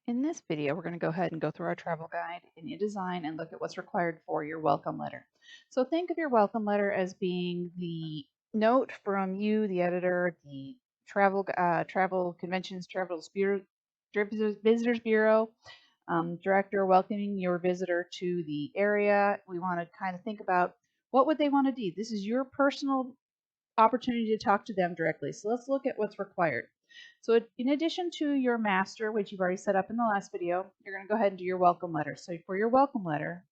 In this video, we're going to go ahead and go through our travel guide in InDesign and look at what's required for your welcome letter. So think of your welcome letter as being the note from you, the editor, the travel conventions, visitors bureau director welcoming your visitor to the area. We want to kind of think about what would they want to do. This is your personal opportunity to talk to them directly. So let's look at what's required. So in addition to your master, which you've already set up in the last video, you're going to go ahead and do your welcome letter. So for your welcome letter,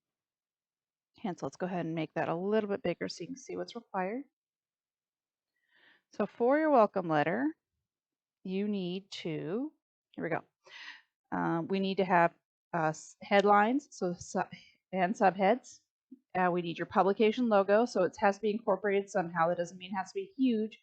let's go ahead and make that a little bit bigger so you can see what's required. So for your welcome letter, you need to, here we go. We need to have headlines and subheads. We need your publication logo, so it has to be incorporated somehow. That doesn't mean it has to be huge.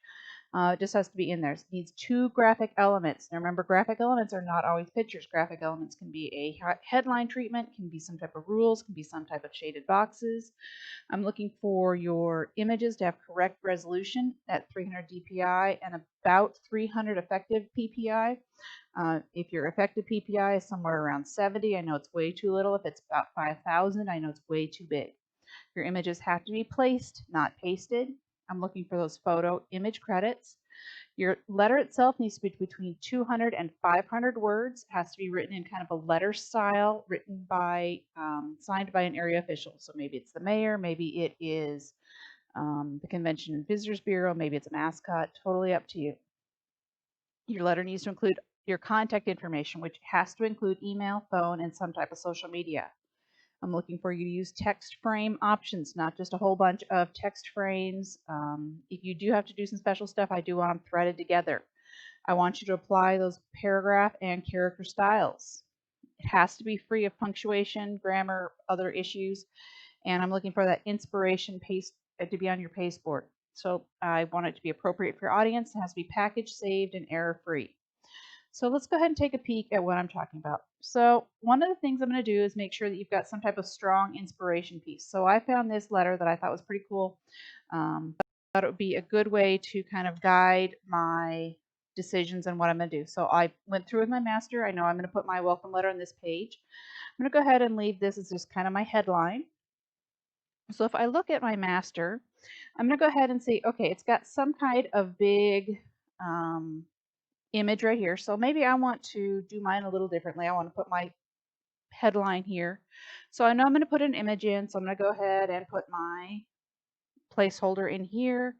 It just has to be in there. It needs 2 graphic elements. Now remember, graphic elements are not always pictures. Graphic elements can be a headline treatment, can be some type of rules, can be some type of shaded boxes. I'm looking for your images to have correct resolution at 300 dpi and about 300 effective ppi. If your effective ppi is somewhere around 70, I know it's way too little. If it's about 5,000, I know it's way too big. Your images have to be placed, not pasted. I'm looking for those photo image credits. Your letter itself needs to be between 200 and 500 words. It has to be written in kind of a letter style, written by, signed by an area official. So maybe it's the mayor, maybe it is the Convention and Visitors Bureau, maybe it's a mascot, totally up to you. Your letter needs to include your contact information, which has to include email, phone, and some type of social media. I'm looking for you to use text frame options, not just a whole bunch of text frames. If you do have to do some special stuff, I do want them threaded together. I want you to apply those paragraph and character styles. It has to be free of punctuation, grammar, other issues, and I'm looking for that inspiration paste to be on your pasteboard. So I want it to be appropriate for your audience. It has to be packaged, saved, and error-free. So let's go ahead and take a peek at what I'm talking about. So one of the things I'm going to do is make sure that you've got some type of strong inspiration piece. So I found this letter that I thought was pretty cool. I thought it would be a good way to kind of guide my decisions and what I'm going to do. So I went through with my master. I know I'm going to put my welcome letter on this page. I'm going to go ahead and leave this as just kind of my headline. So if I look at my master, I'm going to go ahead and say, okay, it's got some kind of big image right here. So maybe I want to do mine a little differently. I want to put my headline here. So I know I'm going to put an image in. So I'm going to go ahead and put my placeholder in here.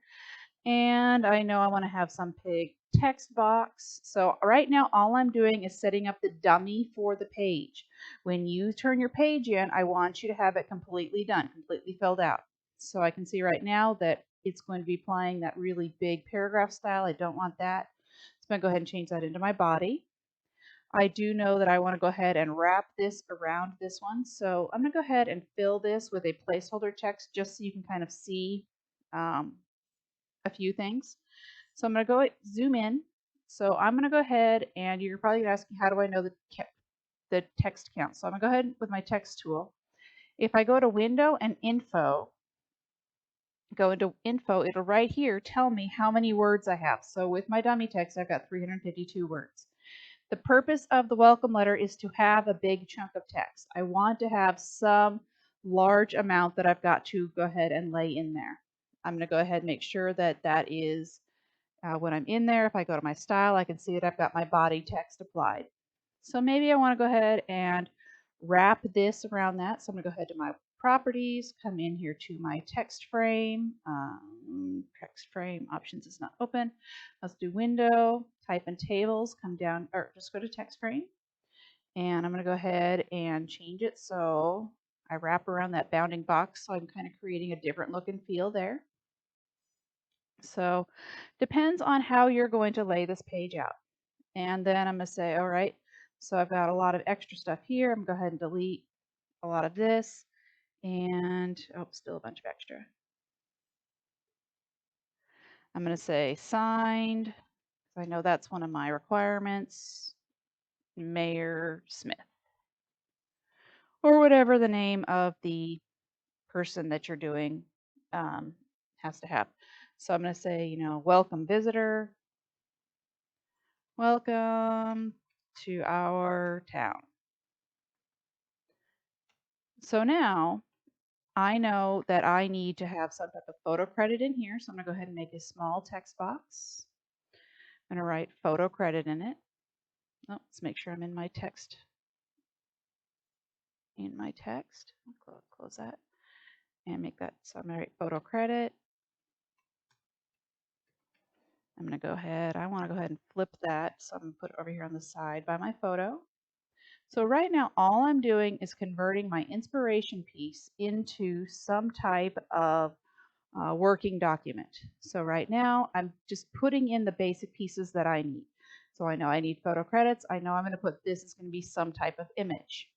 And I know I want to have some big text box. So right now, all I'm doing is setting up the dummy for the page. When you turn your page in, I want you to have it completely done, completely filled out. So I can see right now that it's going to be applying that really big paragraph style. I don't want that. So I'm going to go ahead and change that into my body. I do know that I want to go ahead and wrap this around this one. So I'm going to go ahead and fill this with a placeholder text just so you can kind of see a few things. So I'm going to go zoom in. So I'm going to go ahead and you're probably asking, how do I know the text count? So I'm going to go ahead with my text tool. If I go to Window and Info, it'll right here tell me how many words I have. So with my dummy text, I've got 352 words. The purpose of the welcome letter is to have a big chunk of text. I want to have some large amount that I've got to go ahead and lay in there. I'm going to go ahead and make sure that that is when I'm in there. If I go to my style, I can see that I've got my body text applied. So maybe I want to go ahead and wrap this around that. So I'm going to go ahead to my properties, come in here to my text frame. Text frame options is not open. Let's do window, type in tables, come down, or just go to text frame. And I'm going to go ahead and change it so I wrap around that bounding box. So I'm kind of creating a different look and feel there. So depends on how you're going to lay this page out. And then I'm going to say, all right, so I've got a lot of extra stuff here. I'm going to go ahead and delete a lot of this. And, oh, still a bunch of extra. I'm going to say signed. I know that's one of my requirements. Mayor Smith. Or whatever the name of the person that you're doing has to have. So I'm going to say, welcome visitor. Welcome to our town. So now I know that I need to have some type of photo credit in here. So I'm going to go ahead and make a small text box. I'm going to write photo credit in it. Oh, let's make sure I'm in my text. Close that and make that. So I'm going to write photo credit. I'm going to go ahead. I want to go ahead and flip that. So I'm going to put it over here on the side by my photo. So right now, all I'm doing is converting my inspiration piece into some type of working document. So right now, I'm just putting in the basic pieces that I need. So I know I need photo credits. I know I'm going to put this is going to be some type of image.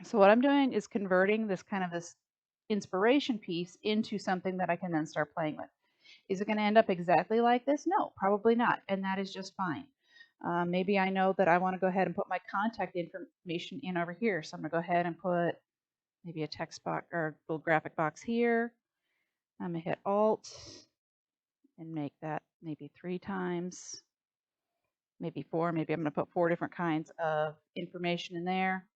So what I'm doing is converting this inspiration piece into something that I can then start playing with. Is it going to end up exactly like this? No, probably not, and that is just fine. Maybe I know that I want to go ahead and put my contact information in over here, so I'm going to go ahead and put maybe a text box or a little graphic box here. I'm going to hit Alt and make that maybe 3 times, maybe 4. Maybe I'm going to put 4 different kinds of information in there.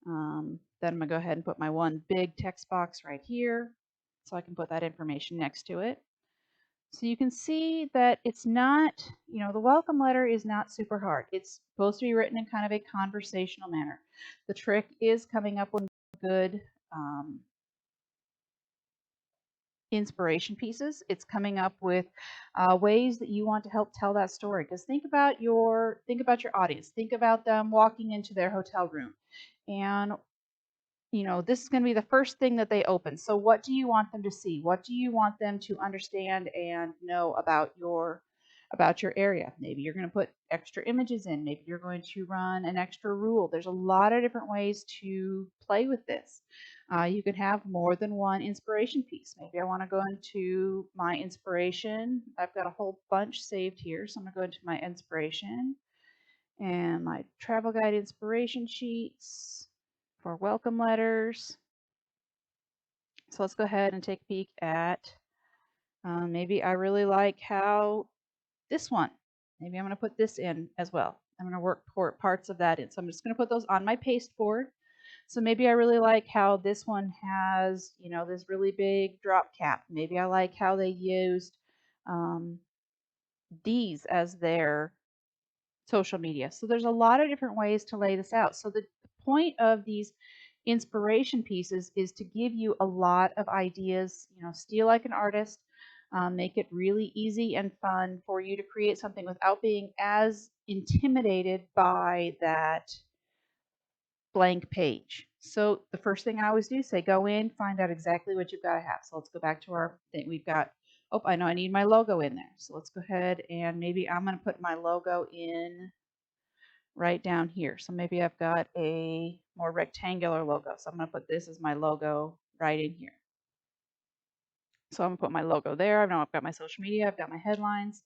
Then I'm going to go ahead and put my one big text box right here so I can put that information next to it. So you can see that it's not, the welcome letter is not super hard. It's supposed to be written in kind of a conversational manner. The trick is coming up with good inspiration pieces. It's coming up with ways that you want to help tell that story. Because think about your audience. Think about them walking into their hotel room, and this is going to be the first thing that they open. So what do you want them to see? What do you want them to understand and know about your area? Maybe you're going to put extra images in. Maybe you're going to run an extra rule. There's a lot of different ways to play with this. You can have more than one inspiration piece. Maybe I want to go into my inspiration. I've got a whole bunch saved here. So I'm going to go into my inspiration and my travel guide inspiration sheets for welcome letters. So let's go ahead and take a peek at maybe I really like how this one, maybe I'm going to put this in as well. I'm going to work parts of that in. So I'm just going to put those on my paste board. So maybe I really like how this one has, this really big drop cap. Maybe I like how they used these as their social media. So there's a lot of different ways to lay this out. So the point of these inspiration pieces is to give you a lot of ideas, steal like an artist, make it really easy and fun for you to create something without being as intimidated by that blank page. So the first thing I always do is say, go in, find out exactly what you've got to have. So let's go back to our thing. We've got, oh, I know I need my logo in there. So let's go ahead and maybe I'm going to put my logo in right down here. So maybe I've got a more rectangular logo. So I'm going to put this as my logo right in here. So I'm going to put my logo there. I know I've got my social media. I've got my headlines.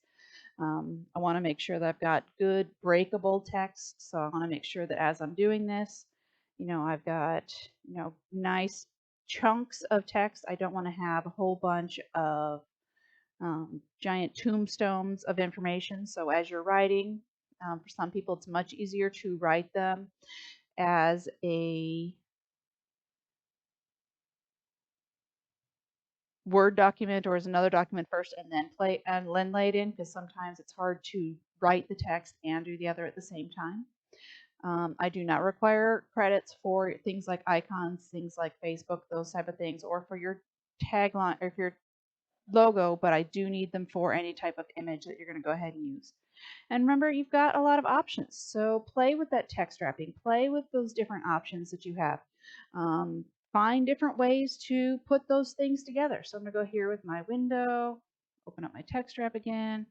I want to make sure that I've got good breakable text. So I want to make sure that as I'm doing this, I've got, nice chunks of text. I don't want to have a whole bunch of giant tombstones of information. So as you're writing, for some people, it's much easier to write them as a Word document or as another document first and then lay it in, because sometimes it's hard to write the text and do the other at the same time. I do not require credits for things like icons, things like Facebook, those type of things, or for your tagline or for your logo, but I do need them for any type of image that you're going to go ahead and use. And remember, you've got a lot of options. So play with that text wrapping. Play with those different options that you have. Find different ways to put those things together. So I'm going to go here with my window, open up my text wrap again.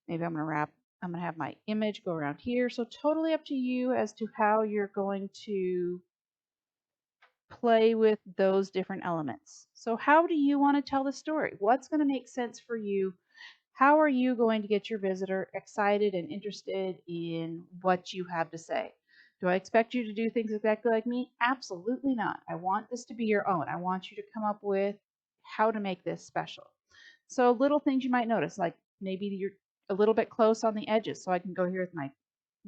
Maybe I'm going to have my image go around here. So totally up to you as to how you're going to play with those different elements. So how do you want to tell the story? What's going to make sense for you? How are you going to get your visitor excited and interested in what you have to say? Do I expect you to do things exactly like me? Absolutely not. I want this to be your own. I want you to come up with how to make this special. So little things you might notice, like maybe you're a little bit close on the edges. So I can go here with my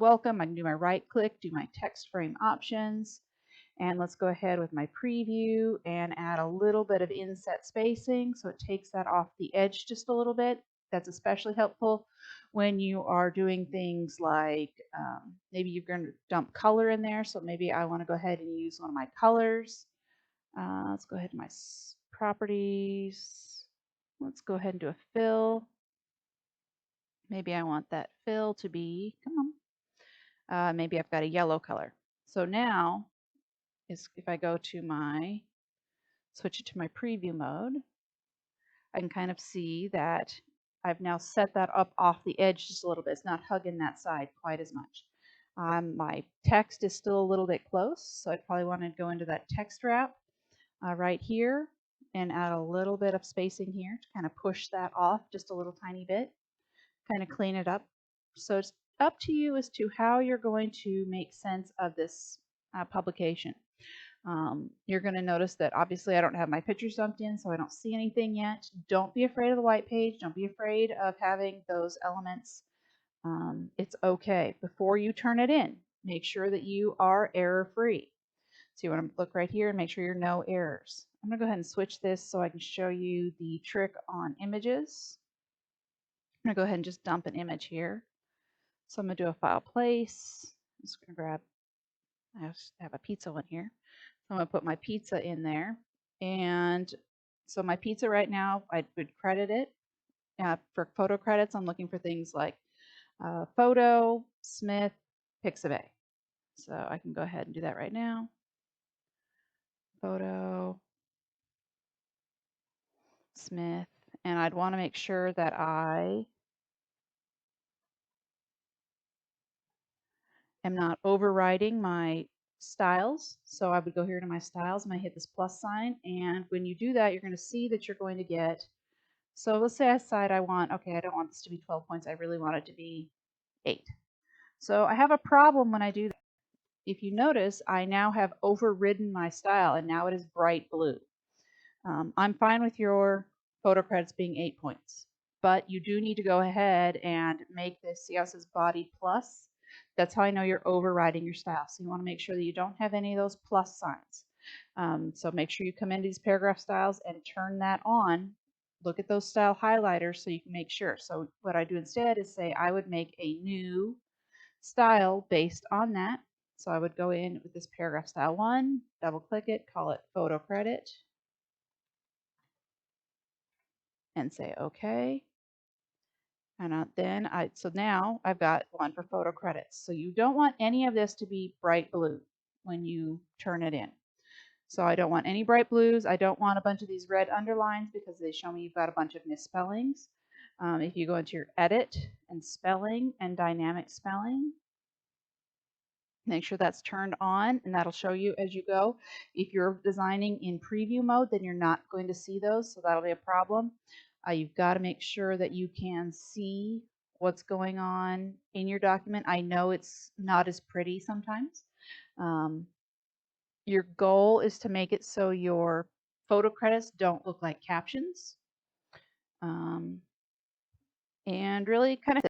welcome. I can do my right click, do my text frame options, and let's go ahead with my preview and add a little bit of inset spacing so it takes that off the edge just a little bit. That's especially helpful when you are doing things like maybe you're going to dump color in there. So maybe I want to go ahead and use one of my colors. Let's go ahead to my properties. Let's go ahead and do a fill. Maybe I want that fill to be, come on, maybe I've got a yellow color. So now if I go to switch it to my preview mode, I can kind of see that I've now set that up off the edge just a little bit. It's not hugging that side quite as much. My text is still a little bit close, so I probably want to go into that text wrap right here and add a little bit of spacing here to kind of push that off just a little tiny bit, kind of clean it up. So it's up to you as to how you're going to make sense of this publication. You're going to notice that obviously I don't have my pictures dumped in, so I don't see anything yet. Don't be afraid of the white page. Don't be afraid of having those elements. It's okay. Before you turn it in, make sure that you are error-free. So you want to look right here and make sure you're no errors. I'm going to go ahead and switch this so I can show you the trick on images. I'm going to go ahead and just dump an image here. So I'm going to do a file place. I'm just going to grab, I have a pizza one here. So I'm going to put my pizza in there. And so my pizza right now, I would credit it. For photo credits, I'm looking for things like photo, Smith, Pixabay. So I can go ahead and do that right now. Photo, Smith, and I'd want to make sure that I am not overriding my styles. So I would go here to my styles and I hit this plus sign, and when you do that, you're going to see that you're going to get, so let's say I decide I want, okay, I don't want this to be 12 points, I really want it to be 8. So I have a problem when I do that. If you notice, I now have overridden my style and now it is bright blue. I'm fine with your photo credits being 8 points, but you do need to go ahead and make this, see how it says body plus? That's how I know you're overriding your style. So you want to make sure that you don't have any of those plus signs. So make sure you come into these paragraph styles and turn that on. Look at those style highlighters so you can make sure. So what I do instead is say I would make a new style based on that. So I would go in with this paragraph style 1, double click it, call it photo credit, and say OK. And so now I've got one for photo credits. So you don't want any of this to be bright blue when you turn it in. So I don't want any bright blues. I don't want a bunch of these red underlines because they show me you've got a bunch of misspellings. If you go into your edit and spelling and dynamic spelling, make sure that's turned on, and that'll show you as you go. If you're designing in preview mode, then you're not going to see those, so that'll be a problem. You've got to make sure that you can see what's going on in your document. I know it's not as pretty sometimes. Your goal is to make it so your photo credits don't look like captions. And really kind of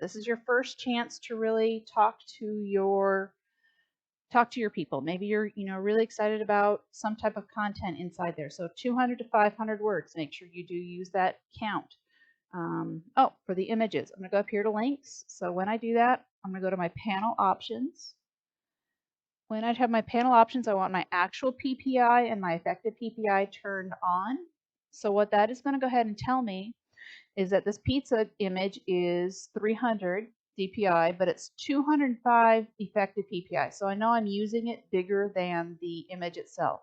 this is your first chance to really talk to your people. Maybe you're really excited about some type of content inside there. So 200 to 500 words. Make sure you do use that count. Oh, for the images, I'm going to go up here to links. So when I do that, I'm going to go to my panel options. When I have my panel options, I want my actual PPI and my effective PPI turned on. So what that is going to go ahead and tell me is that this pizza image is 300 DPI, but it's 205 effective PPI. So I know I'm using it bigger than the image itself.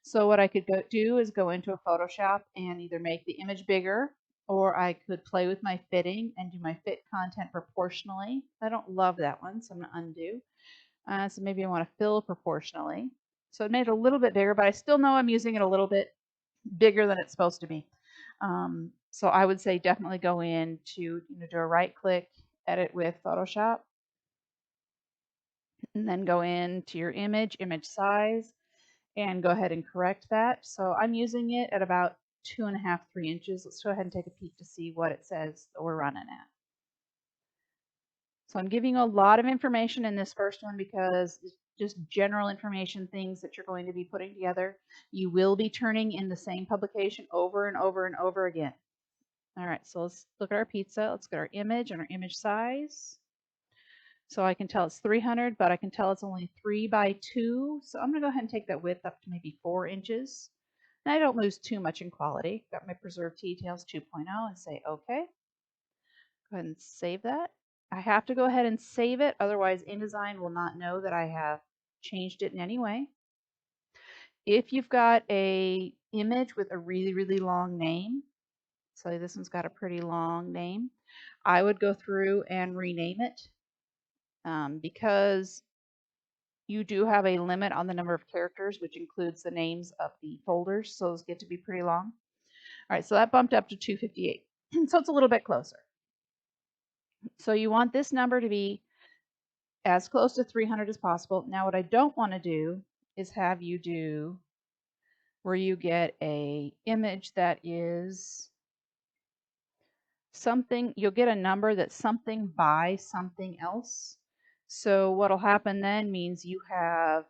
So what I could do is go into a Photoshop and either make the image bigger, or I could play with my fitting and do my fit content proportionally. I don't love that one, so I'm going to undo. So maybe I want to fill proportionally. So it made it a little bit bigger, but I still know I'm using it a little bit bigger than it's supposed to be. So I would say definitely go in to do a right click, edit with Photoshop, and then go into your image size, and go ahead and correct that. So I'm using it at about 2.5, 3 inches. Let's go ahead and take a peek to see what it says that we're running at. So I'm giving you a lot of information in this first one because it's just general information, things that you're going to be putting together. You will be turning in the same publication over and over and over again. All right, so let's look at our pizza. Let's get our image and our image size. So I can tell it's 300, but I can tell it's only 3 by 2. So I'm going to go ahead and take that width up to maybe 4 inches. And I don't lose too much in quality. Got my preserved details 2.0 and say OK. Go ahead and save that. I have to go ahead and save it, otherwise InDesign will not know that I have changed it in any way. If you've got a image with a really, really long name, so this one's got a pretty long name, I would go through and rename it because you do have a limit on the number of characters, which includes the names of the folders, so those get to be pretty long. All right, so that bumped up to 258, so it's a little bit closer. So you want this number to be as close to 300 as possible. Now, what I don't want to do is have you do where you get a image that is something, you'll get a number that's something by something else. So what'll happen then means you have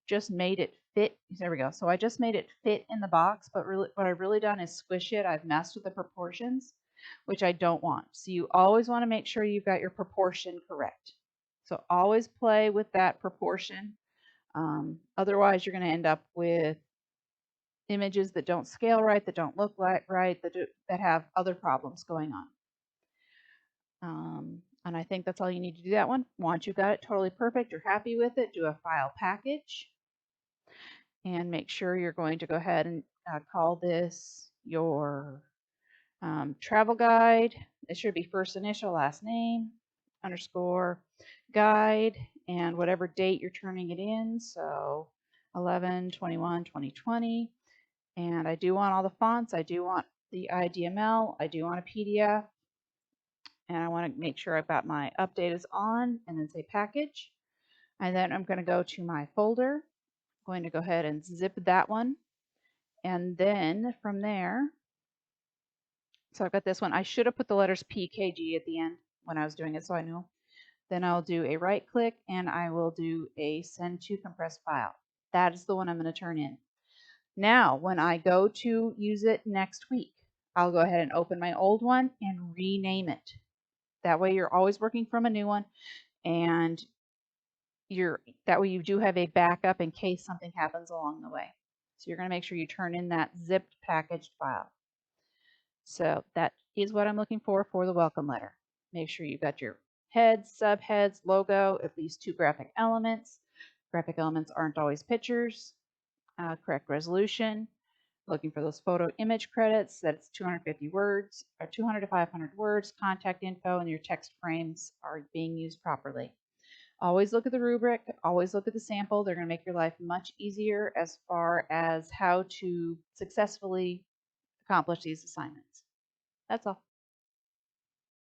just made it fit. There we go. So I just made it fit in the box, but really what I've really done is squish it. I've messed with the proportions, which I don't want. So you always want to make sure you've got your proportion correct. So always play with that proportion. Otherwise, you're going to end up with images that don't scale right, that don't look right, that have other problems going on. And I think that's all you need to do that one. Once you've got it totally perfect, you're happy with it, do a file package and make sure you're going to go ahead and call this your travel guide. It should be first initial, last name, underscore guide, and whatever date you're turning it in. So 11/21/2020. And I do want all the fonts. I do want the IDML. I do want a PDF. And I want to make sure I've got my update is on and then say package. And then I'm going to go to my folder. I'm going to go ahead and zip that one. And then from there, so I've got this one. I should have put the letters PKG at the end when I was doing it so I knew. Then I'll do a right click and I will do a send to compressed file. That is the one I'm going to turn in. Now, when I go to use it next week, I'll go ahead and open my old one and rename it. That way you're always working from a new one, and that way you do have a backup in case something happens along the way. So you're going to make sure you turn in that zipped packaged file. So that is what I'm looking for the welcome letter. Make sure you've got your heads, subheads, logo, at least 2 graphic elements. Graphic elements aren't always pictures. Correct resolution. Looking for those photo image credits. That's 250 words or 200 to 500 words. Contact info and your text frames are being used properly. Always look at the rubric. Always look at the sample. They're going to make your life much easier as far as how to successfully accomplish these assignments. That's all.